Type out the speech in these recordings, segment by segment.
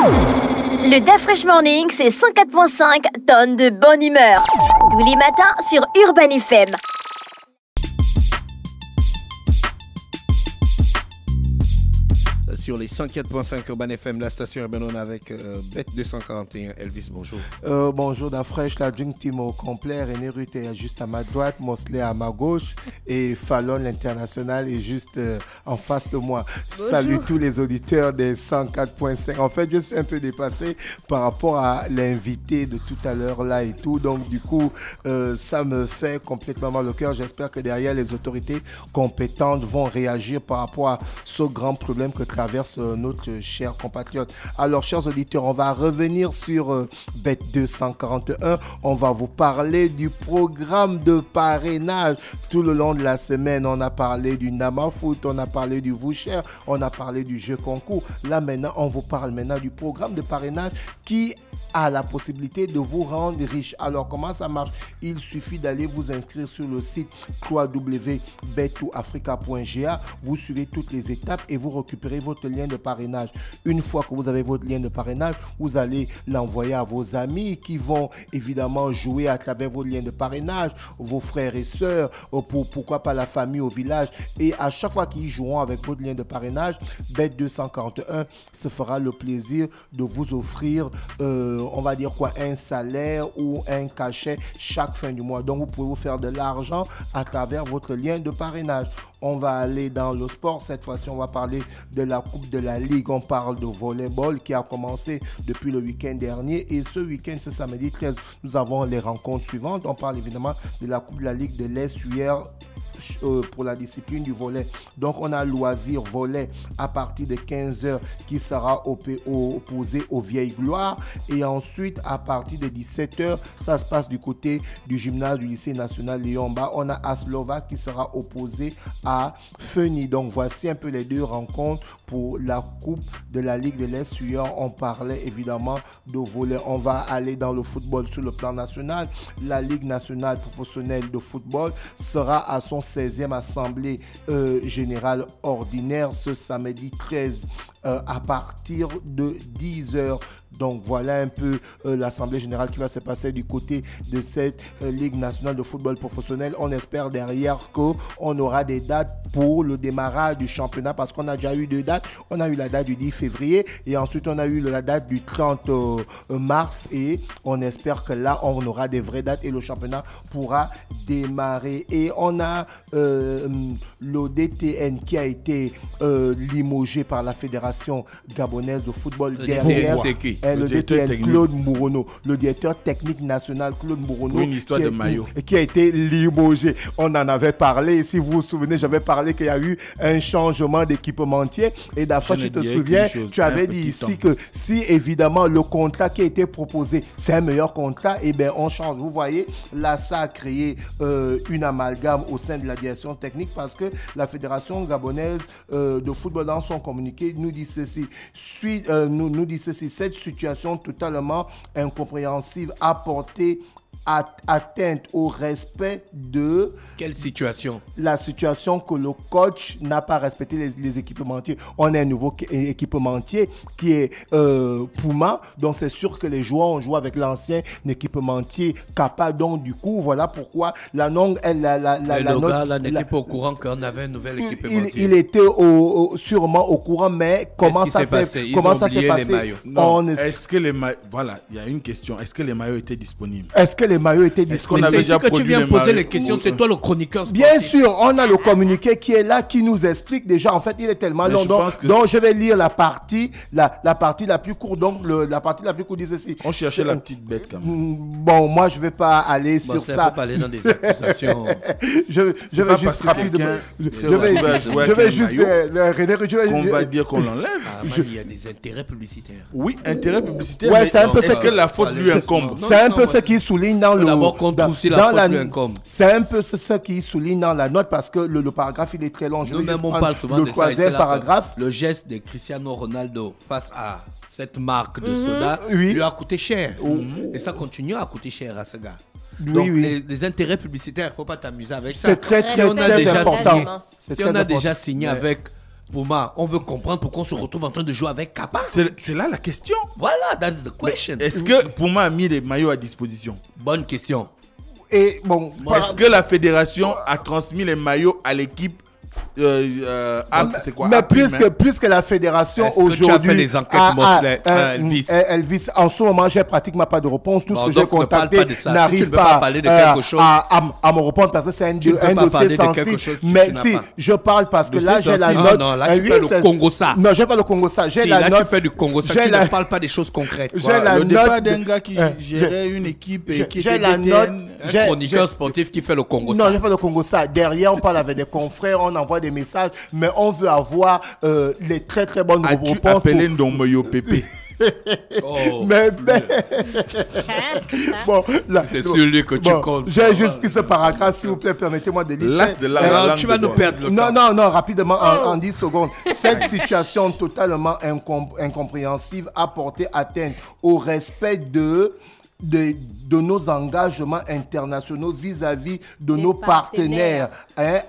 Le DAF Fresh Morning, c'est 104.5 tonnes de bonne humeur. Tous les matins sur Urban FM. Sur les 104.5 Urban FM, la station urbaine, on est avec Bet 241. Elvis, bonjour. Bonjour d'Afresh, la Dream Team au complet. René Ruth est juste à ma droite, Mosley à ma gauche et Fallon l'international est juste en face de moi. Bonjour. Salut tous les auditeurs des 104.5. En fait, je suis un peu dépassé par rapport à l'invité de tout à l'heure là et tout. Donc du coup, ça me fait complètement mal au cœur. J'espère que derrière les autorités compétentes vont réagir par rapport à ce grand problème que traverse notre cher compatriote. Alors, chers auditeurs, on va revenir sur Bet 241. On va vous parler du programme de parrainage. Tout le long de la semaine, on a parlé du Namafoot, on a parlé du Voucher, on a parlé du jeu concours. Là, maintenant, on vous parle maintenant du programme de parrainage qui a la possibilité de vous rendre riche. Alors, comment ça marche? Il suffit d'aller vous inscrire sur le site www.bet2africa.ga. Vous suivez toutes les étapes et vous récupérez votre lien de parrainage. Une fois que vous avez votre lien de parrainage, vous allez l'envoyer à vos amis qui vont évidemment jouer à travers vos liens de parrainage, vos frères et sœurs, pourquoi pas la famille au village. Et à chaque fois qu'ils joueront avec votre lien de parrainage, Bet 241 se fera le plaisir de vous offrir on va dire quoi, un salaire ou un cachet chaque fin du mois. Donc vous pouvez vous faire de l'argent à travers votre lien de parrainage. On va aller dans le sport. Cette fois-ci, on va parler de la Coupe de la Ligue. On parle de volleyball qui a commencé depuis le week-end dernier. Et ce week-end, ce samedi 13, nous avons les rencontres suivantes. On parle évidemment de la Coupe de la Ligue de l'Est hier pour la discipline du volley. Donc, on a loisir volley à partir de 15h qui sera opposé aux Vieilles Gloires. Et ensuite, à partir de 17h, ça se passe du côté du gymnase du lycée national Léon-Bas. On a Aslova qui sera opposé à Feni. Donc, voici un peu les deux rencontres pour la Coupe de la Ligue de l'Est. On parlait évidemment de volley. On va aller dans le football sur le plan national. La Ligue nationale professionnelle de football sera à son 16e assemblée générale ordinaire ce samedi 13 à partir de 10h. Donc voilà un peu l'assemblée générale qui va se passer du côté de cette Ligue nationale de football professionnel. On espère derrière qu'on aura des dates pour le démarrage du championnat parce qu'on a déjà eu deux dates. On a eu la date du 10 février et ensuite on a eu la date du 30 mars et on espère que là on aura des vraies dates et le championnat pourra démarrer. Et on a l'ODTN qui a été limogé par la Fédération gabonaise de football derrière. Le DTN Claude Mouronneau, le directeur technique national Claude Mouronneau, une histoire de maillot qui a été limogé. On en avait parlé, si vous vous souvenez, j'avais parlé qu'il y a eu un changement d'équipementier et d'afin tu te souviens, tu avais dit ici que si évidemment le contrat qui a été proposé, c'est un meilleur contrat, et bien on change. Vous voyez, là ça a créé une amalgame au sein de la direction technique parce que la Fédération gabonaise de football dans son communiqué nous dit ceci, nous dit ceci, cette situation totalement incompréhensible a porté atteinte au respect de... Quelle situation? La situation que le coach n'a pas respecté les équipementiers. On a un nouveau équipementier qui est Puma, donc c'est sûr que les joueurs ont joué avec l'ancien équipementier Kappa. Donc du coup, voilà pourquoi la longue... Le gars là n'était pas au courant qu'on avait un nouvel équipementier. Il était sûrement au courant, mais comment ça s'est passé? Est-ce que les maillots... Voilà, il y a une question. Est-ce que les maillots étaient disponibles? Est-ce que les maillots étaient disponibles? Est-ce qu'on avait déjà produit les maillots? Tu viens poser les questions, c'est toi le chroniqueur sportif. Bien sûr, on a le communiqué qui est là, qui nous explique déjà. En fait, il est tellement long. Donc, je vais lire la partie la plus courte. Donc, la partie la plus courte dit ceci. On cherchait la petite bête quand même. Bon, moi, je ne vais pas aller sur ça. Il faut pas aller dans des accusations. je vais juste rapidement. Je vais juste... On va dire qu'on l'enlève. Il y a des intérêts publicitaires. Oui, intérêts publicitaires. Ouais, c'est un peu est-ce que la faute lui incombe? C'est un peu ce qui souligne dans le... D'abord, c'est un peu ce qui souligne dans la note parce que le paragraphe il est très long. Nous-mêmes on parle souvent de ça. Troisième paragraphe. Le geste de Cristiano Ronaldo face à cette marque de soda lui a coûté cher. Et ça continue à coûter cher à ce gars. Donc les intérêts publicitaires, il ne faut pas t'amuser avec ça. C'est très important. Si on a déjà signé avec Puma, on veut comprendre pourquoi on se retrouve en train de jouer avec Kappa. C'est là la question. Voilà, that's the question. Est-ce que Puma a mis les maillots à disposition? Bonne question. Et bon, est-ce que la fédération a transmis les maillots à l'équipe? C'est quoi? Mais puisque la fédération aujourd'hui. Tu as fait les enquêtes, Elvis, en ce moment, j'ai pratiquement pas de réponse. Tout ce que j'ai contacté n'arrive pas parler de quelque chose. À me répondre parce que c'est un dossier sensible. Mais si, je parle parce que là, j'ai la note. Non, là, tu fais le Congo-ça. Non, j'ai pas le Congo-ça. J'ai la note. Là, tu fais du Congo-ça. Tu ne parles pas des choses concrètes. J'ai la note. Le départ d'un gars qui gérait une équipe et qui était un chroniqueur sportif qui fait le Congo-ça. Non, j'ai pas le Congo-ça. Derrière, on parle avec des confrères, on envoie des messages, mais on veut avoir les très très bonnes réponses. As-tu appelé Ndomboyo Pépé? Mais bon, là, c'est sur lui que tu comptes. J'ai juste pris ce paragraphe, s'il vous plaît, permettez-moi de lire. Tu vas nous perdre le temps. Non, rapidement, en 10 secondes. Cette situation totalement incompréhensible a porté atteinte au respect de nos engagements internationaux vis-à-vis de nos partenaires,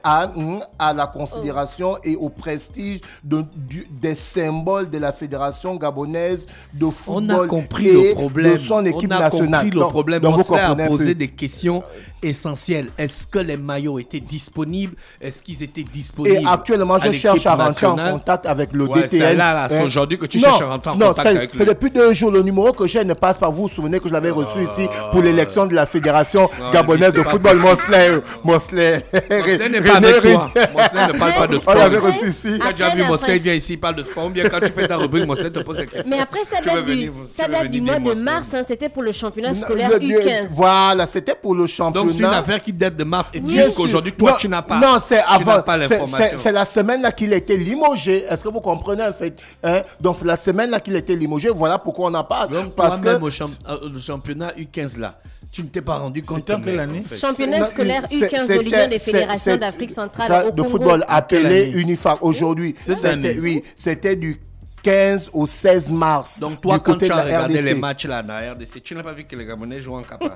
à la considération et au prestige des symboles de la Fédération gabonaise de football. On a compris le problème. De son équipe nationale. On a compris le problème. Donc, on a posé des questions essentielles. Est-ce que les maillots étaient disponibles? Est-ce qu'ils étaient disponibles? Et actuellement, je cherche à rentrer en contact avec le DTN. C'est là, c'est aujourd'hui que tu cherches à rentrer en contact avec c'est depuis 2 jours. Le numéro que j'ai ne passe pas. Vous vous souvenez que je l'avais reçu ici pour l'élection de la Fédération gabonaise de football. Mosley n'est pas avec toi. Mosley ne parle pas de sport. On l'avait reçu ici. Quand tu as vu Mosley, il vient ici, il parle de sport. Ou bien quand tu fais ta rubrique, Mosley te pose des questions. Mais après, ça date du mois de mars. C'était pour le championnat scolaire U15. Voilà, c'était pour le championnat. Donc c'est une affaire qui date de mars. Et jusqu'aujourd'hui, toi, tu n'as pas. Non, c'est avant. C'est la semaine là qu'il a été limogé. Est-ce que vous comprenez en fait? Donc c'est la semaine là qu'il a été limogé. Voilà pourquoi on n'a pas. Donc toi-même au championnat U15 là, tu ne t'es pas rendu compte en quelle année? Championnat scolaire U15 de l'Union des fédérations d'Afrique centrale au de Congo. football appelé UNIFAC. Aujourd'hui, c'était du 15 au 16 mars. Donc toi, quand tu as regardé les matchs là dans la RDC, tu n'as pas vu que les Gabonais jouent en Kappa?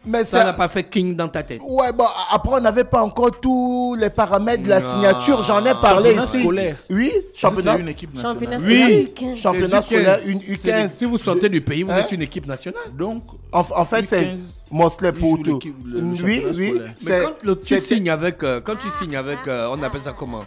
Mais ça n'a pas fait king dans ta tête. Ouais, bon, après, on n'avait pas encore tous les paramètres de la signature. J'en ai parlé ici. Scolaire. Oui, championnat. Une équipe nationale. Championnat scolaire U15. Si vous sortez du pays, vous êtes une équipe nationale. Donc, en fait, c'est Mosley pour tout. Oui. Mais quand tu signes avec, on appelle ça comment?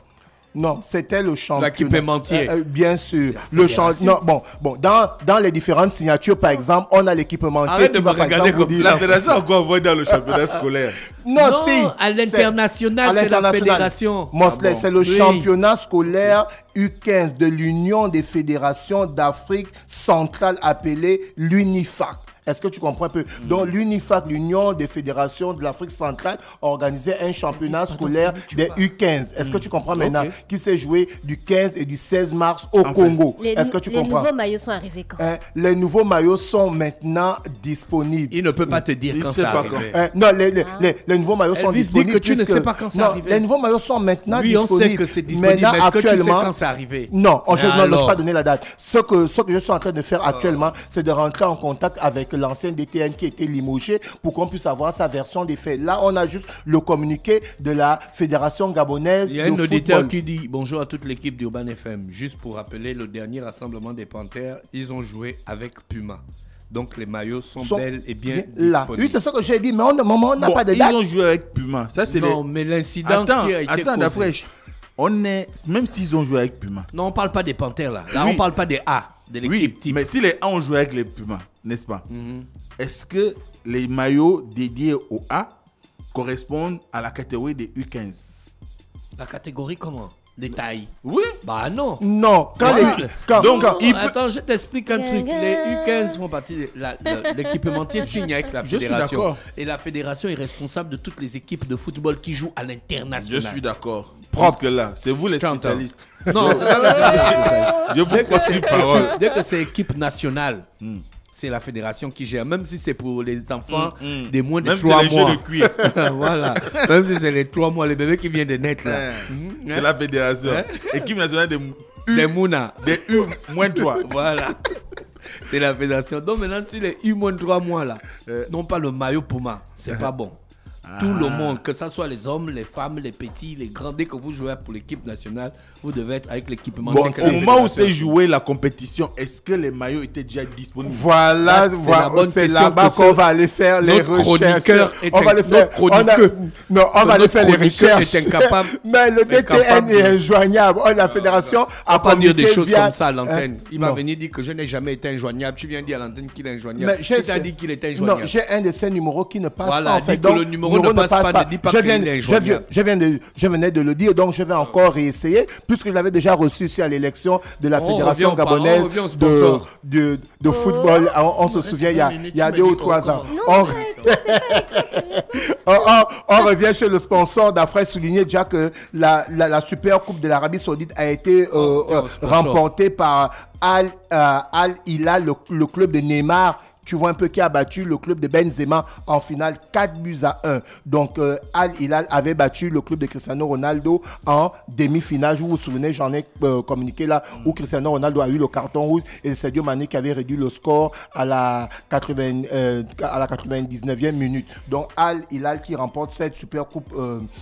Non, c'était le championnat. L'équipementier. Bien sûr. Le championnat. Bon, dans les différentes signatures, par exemple, on a l'équipementier. Arrête de me regarder comme ça. La fédération a quoi envoyer dans le championnat scolaire? Non, si. À l'international, c'est la fédération. Mosley, c'est le championnat scolaire U15 de l'Union des fédérations d'Afrique centrale appelée l'UNIFAC. Est-ce que tu comprends un peu? Donc, l'UNIFAC, l'Union des fédérations de l'Afrique centrale, a organisé un championnat scolaire des U15. Est-ce que tu comprends maintenant? Qui s'est joué du 15 et du 16 mars au Congo. Est-ce que tu comprends? Les nouveaux maillots sont arrivés quand? Les nouveaux maillots sont maintenant disponibles. Il ne peut pas te dire quand ça arrive. Non, les nouveaux maillots sont disponibles. Que tu ne sais pas quand ça arrive. Les nouveaux maillots sont maintenant disponibles. Oui, on sait que c'est disponible. Mais est-ce que tu sais quand ça arrive? Non, je ne peux pas donner la date. Ce que je suis en train de faire actuellement, c'est de rentrer en contact avec l'ancien DTN qui était limogé pour qu'on puisse avoir sa version des faits. Là, on a juste le communiqué de la Fédération gabonaise de football. Il y a un auditeur qui dit bonjour à toute l'équipe d'Urban FM. Juste pour rappeler le dernier rassemblement des Panthères, ils ont joué avec Puma. Donc les maillots sont bel et bien là. disponibles. Oui, c'est ça que j'ai dit, mais on n'a pas de date. Ils ont joué avec Puma. Ça, c'est mais l'incident qui a été causé. D'après, même s'ils ont joué avec Puma. Non, on ne parle pas des Panthères là. Là, on ne parle pas des A, de l'équipe type. Mais si les A ont joué avec les Pumas, n'est-ce pas? Est-ce que les maillots dédiés au A correspondent à la catégorie des U15? La catégorie comment? Des tailles? Oui. Bah non. Non. Attends, je t'explique un truc. Les U15 font partie de l'équipementier signe avec la fédération. Et la fédération est responsable de toutes les équipes de football qui jouent à l'international. Je suis d'accord. Parce que là, c'est vous les spécialistes. Non, c'est pas je vous poursuis parole. Dès que c'est équipe nationale, c'est la fédération qui gère. Même si c'est pour les enfants des moins de 3 mois. Même si c'est les jeux de cuir. Voilà. Même si c'est les 3 mois, les bébés qui viennent de naître là. C'est la fédération. Équipe nationale des Mouna. Des U-3. Voilà. C'est la fédération. Donc maintenant, si les U-3 mois là n'ont pas le maillot Puma, c'est pas bon. Tout le monde, que ce soit les hommes, les femmes, les petits, les grands, dès que vous jouez pour l'équipe nationale, vous devez être avec l'équipement. Bon, au moment où s'est joué la compétition, est-ce que les maillots étaient déjà disponibles? Voilà, c'est là-bas qu'on va aller faire les recherches. On va les faire. On va aller faire les recherches. Mais le DTN est injoignable. La fédération a pas dire des choses comme ça à l'antenne. Il va venir dire que je n'ai jamais été injoignable. Tu viens dire à l'antenne qu'il est injoignable. Qui t'a dit qu'il était injoignable? Non, j'ai un de ces numéros qui ne passe pas. Voilà, dit que le numéro ne passe pas. Ne dis pas qu'il est injoignable. Je venais de le dire, donc je vais encore réessayer, puisque je l'avais déjà reçu ici à l'élection de la Fédération gabonaise de football. On se souvient, il y a 2 ou 3 ans. On revient chez le sponsor. D'après souligner déjà que la Super Coupe de l'Arabie Saoudite a été remportée par Al Hilal, le club de Neymar. Tu vois un peu qui a battu le club de Benzema en finale 4-1. Donc, Al Hilal avait battu le club de Cristiano Ronaldo en demi-finale. Vous vous souvenez, j'en ai communiqué là, où Cristiano Ronaldo a eu le carton rouge et Sadio Mané qui avait réduit le score à la 99e minute. Donc, Al Hilal qui remporte cette super coupe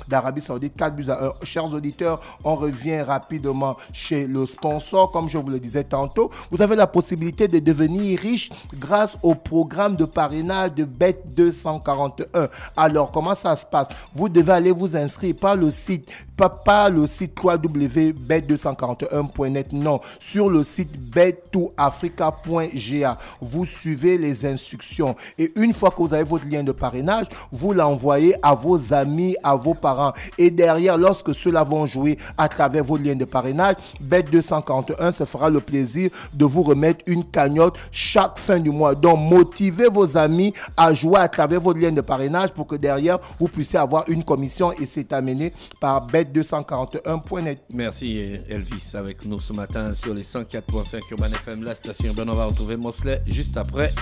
d'Arabie Saoudite 4-1. Chers auditeurs, on revient rapidement chez le sponsor. Comme je vous le disais tantôt, vous avez la possibilité de devenir riche grâce au programme de parrainage de Bet241. Alors, comment ça se passe? Vous devez aller vous inscrire par le site www.bet241.net, non, sur le site bet2africa.ga. Vous suivez les instructions et une fois que vous avez votre lien de parrainage, vous l'envoyez à vos amis, à vos parents. Et derrière, lorsque ceux-là vont jouer à travers vos liens de parrainage, Bet241 se fera le plaisir de vous remettre une cagnotte chaque fin du mois. Donc, motivez vos amis à jouer à travers votre lien de parrainage pour que derrière, vous puissiez avoir une commission et c'est amené par Bet241.net. Merci Elvis avec nous ce matin sur les 104.5 Urban FM, la station urbaine. On va retrouver Mosley juste après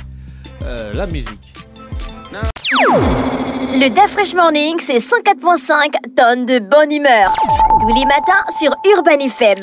la musique. Le DAF Fresh Morning, c'est 104.5 tonnes de bonne humeur. Tous les matins sur Urban FM.